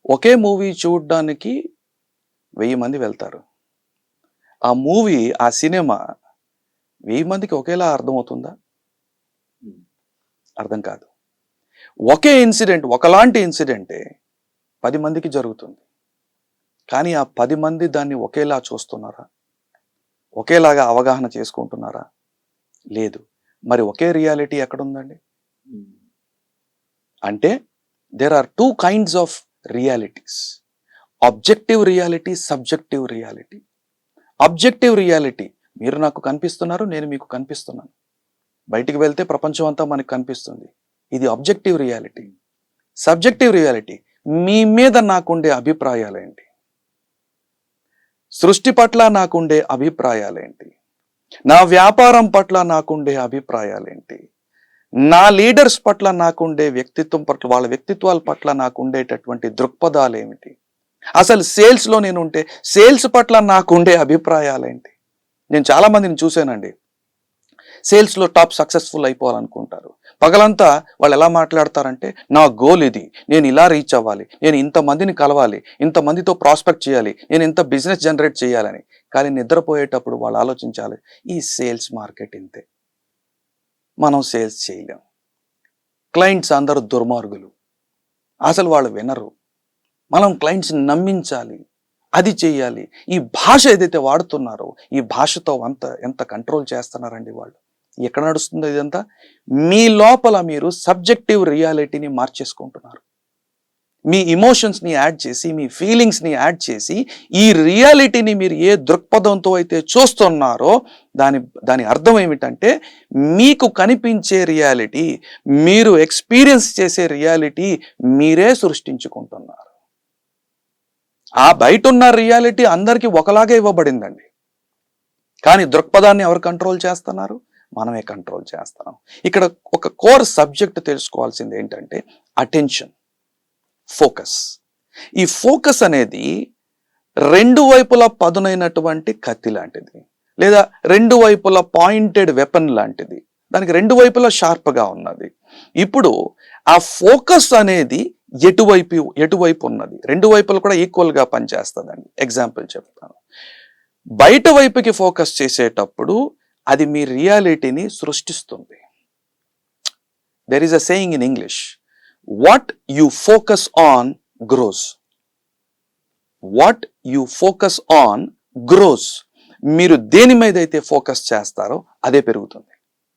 ఒకే movie చూడడానికి 1000 మంది వెళ్తారు. ఆ మూవీ, ఆ సినిమా 1000 మందికి ఒకేలా అర్థమవుతుందా? అర్థం కాదు. ఒకే ఇన్సిడెంట్, ఒకలాంటి ఇన్సిడెంటే 10 మందికి జరుగుతుంది. కానీ ఆ 10 మంది దాన్ని ఒకేలా చూస్తున్నారా? ఒకేలాగా అవగాహన చేసుకుంటున్నారా? లేదు. మరి ఒకే రియాలిటీ ఎక్కడుందండి? అంటే there are 2 kinds of realities. Objective reality, subjective reality. Objective reality, మీరు నాకు కనిపిస్తున్నారు, నేను మీకు కనిపిస్తున్నాను. బయటికి వెళ్తే ప్రపంచం అంతా మనకు కనిపిస్తుంది. ఇది ఆబ్జెక్టివ్ రియాలిటీ. సబ్జెక్టివ్ రియాలిటీ, మీ మీద నాకుండే అభిప్రాయాలేంటి? సృష్టి పట్ల నాకుండే అభిప్రాయాలేంటి? నా వ్యాపారం పట్ల నాకుండే అభిప్రాయాలేంటి? నా లీడర్స్ పట్ల నాకుండే వ్యక్తిత్వం పట్ల, వాళ్ళ వ్యక్తిత్వాల పట్ల నాకుండేటటువంటి దృక్పథాలు ఏమిటి? అసలు సేల్స్లో నేను ఉంటే సేల్స్ పట్ల నాకుండే అభిప్రాయాలేంటి? నేను చాలా మందిని చూశానండి, సేల్స్లో టాప్ సక్సెస్ఫుల్ అయిపోవాలనుకుంటారు. పగలంతా వాళ్ళు ఎలా మాట్లాడతారంటే, నా గోల్ ఇది, నేను ఇలా రీచ్ అవ్వాలి, నేను ఇంతమందిని కలవాలి, ఇంతమందితో ప్రాస్పెక్ట్ చేయాలి, నేను ఇంత బిజినెస్ జనరేట్ చేయాలని. కానీ నిద్రపోయేటప్పుడు వాళ్ళు ఆలోచించాలి, ఈ సేల్స్ మార్కెట్ ఇంతే, మనం సేల్స్ చేయలేం, క్లయింట్స్ అందరూ దుర్మార్గులు, అసలు వాళ్ళు వినరు, మనం క్లయింట్స్ని నమ్మించాలి, అది చేయాలి. ఈ భాష ఏదైతే వాడుతున్నారో, ఈ భాషతో ఎంత కంట్రోల్ చేస్తున్నారండి వాళ్ళు. ఎక్కడ నడుస్తుందో ఇదంతా? మీ లోపల మీరు సబ్జెక్టివ్ రియాలిటీని మార్చేసుకుంటున్నారు. మీ ఇమోషన్స్ని యాడ్ చేసి, మీ ఫీలింగ్స్ని యాడ్ చేసి, ఈ రియాలిటీని మీరు ఏ దృక్పథంతో అయితే చూస్తున్నారో దాని అర్థం ఏమిటంటే, మీకు కనిపించే రియాలిటీ, మీరు ఎక్స్పీరియన్స్ చేసే రియాలిటీ మీరే సృష్టించుకుంటున్నారు. ఆ బయట ఉన్న రియాలిటీ అందరికీ ఒకలాగే ఇవ్వబడిందండి. కానీ దృక్పథాన్ని ఎవరు కంట్రోల్ చేస్తున్నారు? మనమే కంట్రోల్ చేస్తున్నాం. ఇక్కడ ఒక కోర్ సబ్జెక్ట్ తెలుసుకోవాల్సింది ఏంటంటే అటెన్షన్, ఫోకస్. ఈ ఫోకస్ అనేది రెండు వైపుల పదునైనటువంటి కత్తి లాంటిది, లేదా రెండు వైపుల పాయింటెడ్ వెపన్ లాంటిది. దానికి రెండు వైపులా షార్ప్గా ఉన్నది. ఇప్పుడు ఆ ఫోకస్ అనేది ఎటువైపు ఉన్నది, రెండు వైపులు కూడా ఈక్వల్గా పనిచేస్తుందండి. ఎగ్జాంపుల్ చెప్తాను. బయట వైపుకి ఫోకస్ చేసేటప్పుడు అది మీ రియాలిటీని సృష్టిస్తుంది. There is a saying in English, what you focus on gross. What you focus on gross. మీరు దేని మీద అయితే ఫోకస్ చేస్తారో అదే పెరుగుతుంది.